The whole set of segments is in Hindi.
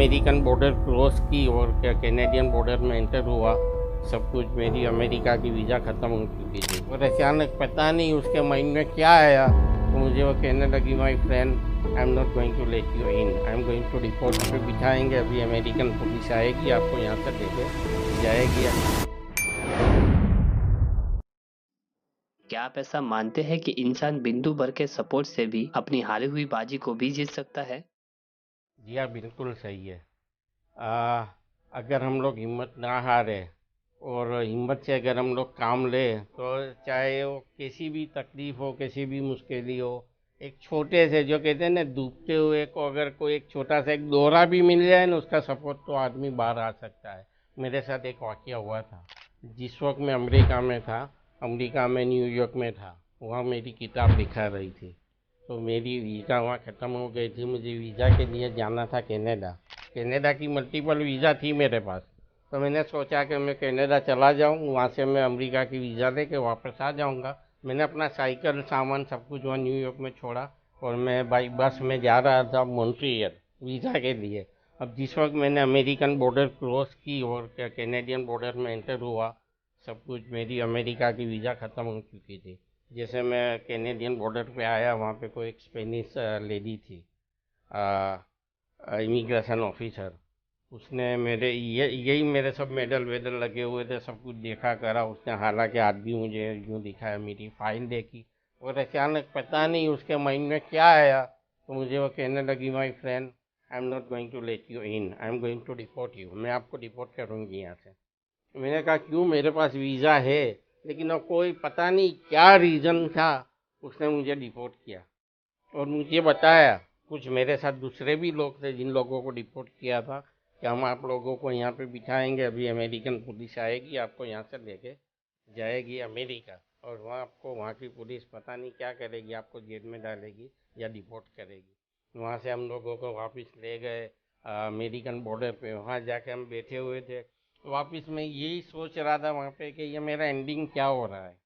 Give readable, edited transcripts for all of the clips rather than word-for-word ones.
अमेरिकन बॉर्डर क्रॉस की और क्या कैनेडियन बॉर्डर में एंटर हुआ। सब कुछ मेरी अमेरिका की वीज़ा ख़त्म हो चुकी थी और अचानक पता नहीं उसके माइंड में क्या आया, तो मुझे वो कहने लगी, my friend, I am not going to let you in, I am going to deport पे बिठाएंगे। अभी अमेरिकन पुलिस आएगी, आपको यहाँ से लेके जाएगी। क्या आप ऐसा मानते हैं कि इंसान बिंदु भर के सपोर्ट से भी अपनी हारी हुई बाजी को भी जीत सकता है? जी हाँ, बिल्कुल सही है। अगर हम लोग हिम्मत ना हारे और हिम्मत से अगर हम लोग काम ले, तो चाहे वो कैसी भी तकलीफ हो, कैसी भी मुश्किल हो, एक छोटे से, जो कहते हैं ना, डूबते हुए को अगर कोई एक छोटा सा एक दोहरा भी मिल जाए ना, उसका सपोर्ट, तो आदमी बाहर आ सकता है। मेरे साथ एक वाकया हुआ था। जिस वक्त मैं अमेरिका में था, अमेरिका में न्यूयॉर्क में था, वहाँ मेरी किताब दिखा रही थी। तो मेरी वीज़ा वहाँ ख़त्म हो गई थी। मुझे वीज़ा के लिए जाना था कनाडा। कनाडा की मल्टीपल वीज़ा थी मेरे पास। तो मैंने सोचा कि मैं कनाडा चला जाऊँ, वहाँ से मैं अमेरिका की वीज़ा लेके वापस आ जाऊँगा। मैंने अपना साइकिल, सामान, सब कुछ वहाँ न्यूयॉर्क में छोड़ा और मैं बाई बस में जा रहा था मॉन्ट्रियल वीज़ा के लिए। अब जिस वक्त मैंने अमेरिकन बॉर्डर क्रॉस की और कैनेडियन बॉर्डर में एंटर हुआ, सब कुछ मेरी अमेरिका की वीज़ा ख़त्म हो चुकी थी। जैसे मैं कैनेडियन बॉर्डर पे आया, वहाँ पे कोई एक स्पेनिश लेडी थी, इमिग्रेशन ऑफिसर। उसने मेरे यही मेरे सब मेडल वेडल लगे हुए थे, सब कुछ देखा करा उसने। हालांकि आज भी मुझे यूँ दिखाया, मेरी फाइल देखी और अचानक पता नहीं उसके माइंड में क्या आया, तो मुझे वो कहने लगी, my friend, I am not going to let you in, I am going to deport you, मैं आपको डिपोर्ट करूँगी यहाँ से। मैंने कहा, क्यों? मेरे पास वीज़ा है। लेकिन अब कोई पता नहीं क्या रीज़न था, उसने मुझे डिपोर्ट किया और मुझे बताया। कुछ मेरे साथ दूसरे भी लोग थे जिन लोगों को डिपोर्ट किया था, कि हम आप लोगों को यहाँ पे बिठाएंगे, अभी अमेरिकन पुलिस आएगी, आपको यहाँ से लेके जाएगी अमेरिका, और वहाँ आपको, वहाँ की पुलिस पता नहीं क्या करेगी, आपको जेल में डालेगी या डिपोर्ट करेगी। वहाँ से हम लोगों को वापस ले गए अमेरिकन बॉर्डर पे। वहाँ जाके हम बैठे हुए थे। वापस मैं यही सोच रहा था वहाँ पे कि ये मेरा एंडिंग क्या हो रहा है।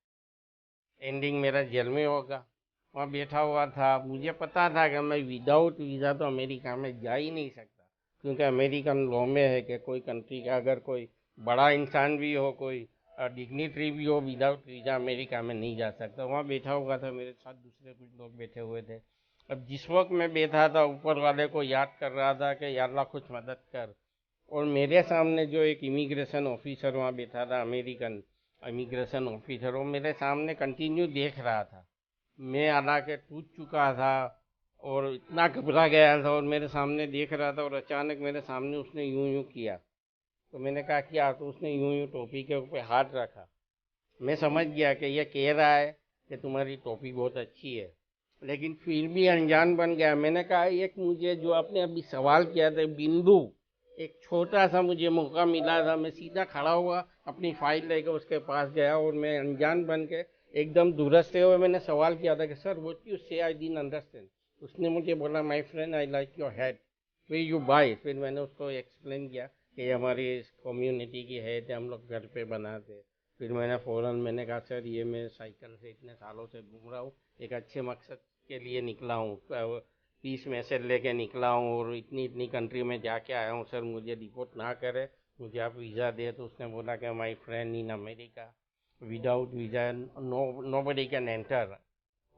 एंडिंग मेरा जेल में होगा। वहाँ बैठा हुआ था, मुझे पता था कि मैं विदाउट वीज़ा तो अमेरिका में जा ही नहीं सकता, क्योंकि अमेरिकन लॉ में है कि कोई कंट्री का अगर कोई बड़ा इंसान भी हो, कोई डिग्निटरी भी हो, विदाउट वीज़ा अमेरिका में नहीं जा सकता। वहाँ बैठा हुआ था, मेरे साथ दूसरे कुछ लोग बैठे हुए थे। अब जिस वक्त मैं बैठा था, ऊपर वाले को याद कर रहा था कि या अल्लाह कुछ मदद कर, और मेरे सामने जो एक इमिग्रेशन ऑफिसर वहाँ बैठा था, अमेरिकन इमिग्रेशन ऑफिसर, वो मेरे सामने कंटिन्यू देख रहा था। मैं हालांकि टूट चुका था और इतना घबरा गया था, और मेरे सामने देख रहा था, और अचानक मेरे सामने उसने यूं यूं किया। तो मैंने कहा, क्या? तो उसने यूं यूं टोपी के ऊपर हाथ रखा। मैं समझ गया कि यह कह रहा है कि तुम्हारी टोपी बहुत अच्छी है, लेकिन फिर भी अनजान बन गया। मैंने कहा, एक मुझे जो आपने अभी सवाल किया था, बिंदु, एक छोटा सा मुझे मौका मिला था, मैं सीधा खड़ा हुआ, अपनी फाइल लेकर उसके पास गया, और मैं अनजान बन के एकदम दूरस्थ हुए मैंने सवाल किया था कि सर, व्हाट यू से, आई डिडंट अंडरस्टैंड। उसने मुझे बोला, my friend, I like your head, way you buy. फिर मैंने उसको एक्सप्लेन किया कि ये हमारी कम्युनिटी की है, हम लोग घर पे बनाते। फिर मैंने फ़ौरन मैंने कहा, सर, ये मैं साइकिल से इतने सालों से घूम रहा हूँ, एक अच्छे मकसद के लिए निकला हूँ, पीस मैसेज लेके निकला हूँ, और इतनी इतनी कंट्री में जाके आया हूँ, सर मुझे डिपोर्ट ना करे, मुझे आप वीज़ा दे। तो उसने बोला कि my friend, in America without visa nobody can enter,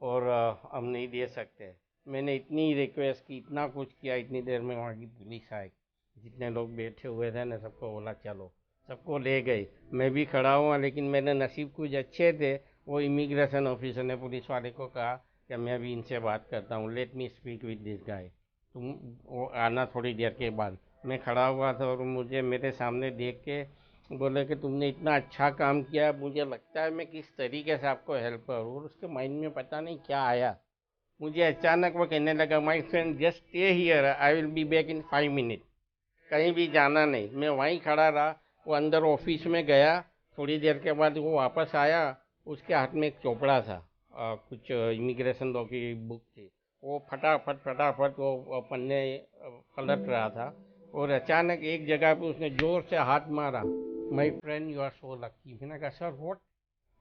और हम नहीं दे सकते। मैंने इतनी रिक्वेस्ट की, इतना कुछ किया, इतनी देर में वहाँ की पुलिस आई। जितने लोग बैठे हुए थे ना, सबको बोला चलो, सबको ले गई। मैं भी खड़ा हुआ, लेकिन मेरे नसीब कुछ अच्छे थे। वो इमिग्रेशन ऑफिसर ने पुलिस वाले को कहा कि मैं भी इनसे बात करता हूँ, let me speak with this guy, तुम वो आना थोड़ी देर के बाद। मैं खड़ा हुआ था, और मुझे मेरे सामने देख के बोले कि तुमने इतना अच्छा काम किया, मुझे लगता है मैं किस तरीके से आपको हेल्प करूँ। और उसके माइंड में पता नहीं क्या आया, मुझे अचानक वो कहने लगा, my friend, just stay here, I will be back in 5 minute, कहीं भी जाना नहीं। मैं वहीं खड़ा रहा। वो अंदर ऑफिस में गया, थोड़ी देर के बाद वो वापस आया। उसके हाथ में एक चोपड़ा था, कुछ इमिग्रेशन लॉ की बुक थी। वो फटाफट फटाफट वो पन्ने पलट रहा था, और अचानक एक जगह पे उसने जोर से हाथ मारा। My friend, you are so lucky. मैंने कहा, सर व्हाट?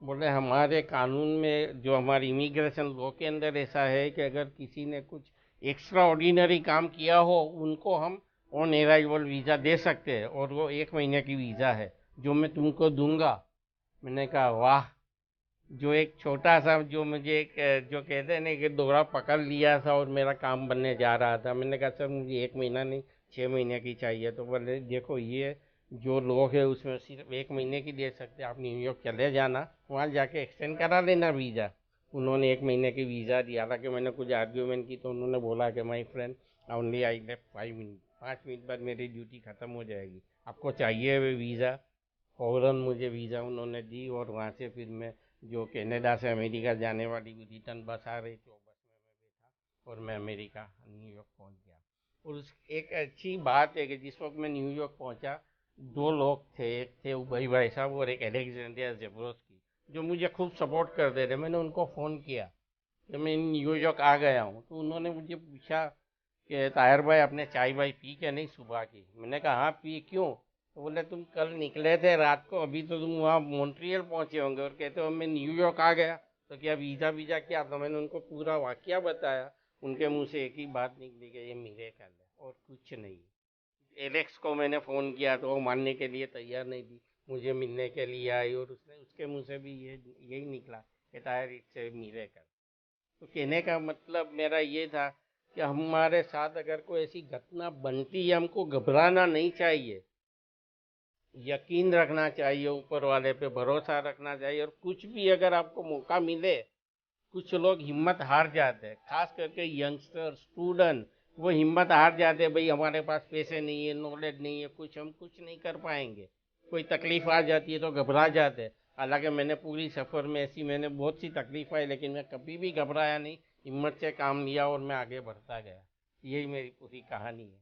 बोले, हमारे कानून में, जो हमारी इमिग्रेशन लॉ के अंदर ऐसा है कि अगर किसी ने कुछ एक्स्ट्रा ऑर्डिनरी काम किया हो, उनको हम ऑन अराइवल वीज़ा दे सकते हैं, और वो 1 महीने की वीज़ा है जो मैं तुमको दूंगा। मैंने कहा वाह। जो एक छोटा सा, जो मुझे एक जो कहते हैं ना कि दोरा पकड़ लिया था और मेरा काम बनने जा रहा था। मैंने कहा सर मुझे 1 महीना नहीं, 6 महीने की चाहिए। तो बोले देखो ये जो लोग हैं उसमें सिर्फ 1 महीने की दे सकते हैं, आप न्यूयॉर्क चले जाना, वहाँ जाके एक्सटेंड करा लेना वीज़ा। उन्होंने 1 महीने की वीज़ा दी। हालांकि मैंने कुछ आर्ग्यूमेंट की तो उन्होंने बोला कि my friend only I left 5 minute, 5 minute बाद मेरी ड्यूटी ख़त्म हो जाएगी, आपको चाहिए वो वीज़ा। फ़ौरन मुझे वीज़ा उन्होंने दी, और वहाँ से फिर मैं जो कनाडा से अमेरिका जाने वाली रिटर्न बस आ रही थी, वो बस में मैं बैठा और मैं अमेरिका न्यूयॉर्क पहुँच गया। और उस एक अच्छी बात है कि जिस वक्त मैं न्यूयॉर्क पहुँचा, दो लोग थे, एक थे उबई भाई साहब और एक अलेक्जेंड्रिया जेब्रोस्की, जो मुझे खूब सपोर्ट करते थे। मैंने उनको फ़ोन किया कि मैं न्यूयॉर्क आ गया हूँ, तो उन्होंने मुझे पूछा कि ताहिर भाई आपने चाय भाई पी क्या नहीं सुबह की। मैंने कहा हाँ पी, क्यों? तो बोले तुम कल निकले थे रात को, अभी तो तुम वहाँ मॉन्ट्रियल पहुंचे होंगे, और कहते हो मैं न्यूयॉर्क आ गया, तो क्या वीज़ा वीज़ा क्या? तो मैंने उनको पूरा वाकया बताया। उनके मुंह से एक ही बात निकली कि ये मिरेकल है और कुछ नहीं। एलेक्स को मैंने फ़ोन किया तो वो मानने के लिए तैयार नहीं थी, मुझे मिलने के लिए आई, और उसने उसके मुंह से भी यही निकला कि ताहिर इट्स ए मिरेकल। तो कहने का मतलब मेरा ये था कि हमारे साथ अगर कोई ऐसी घटना बनती है, हमको घबराना नहीं चाहिए, यकीन रखना चाहिए, ऊपर वाले पे भरोसा रखना चाहिए। और कुछ भी अगर आपको मौका मिले, कुछ लोग हिम्मत हार जाते हैं, खास करके यंगस्टर स्टूडेंट, वो हिम्मत हार जाते हैं, भाई हमारे पास पैसे नहीं है, नॉलेज नहीं है, कुछ हम कुछ नहीं कर पाएंगे। कोई तकलीफ आ जाती है तो घबरा जाते हैं। हालांकि मैंने पूरी सफ़र में ऐसी मैंने बहुत सी तकलीफ आई, लेकिन मैं कभी भी घबराया नहीं, हिम्मत से काम लिया और मैं आगे बढ़ता गया। यही मेरी पूरी कहानी है।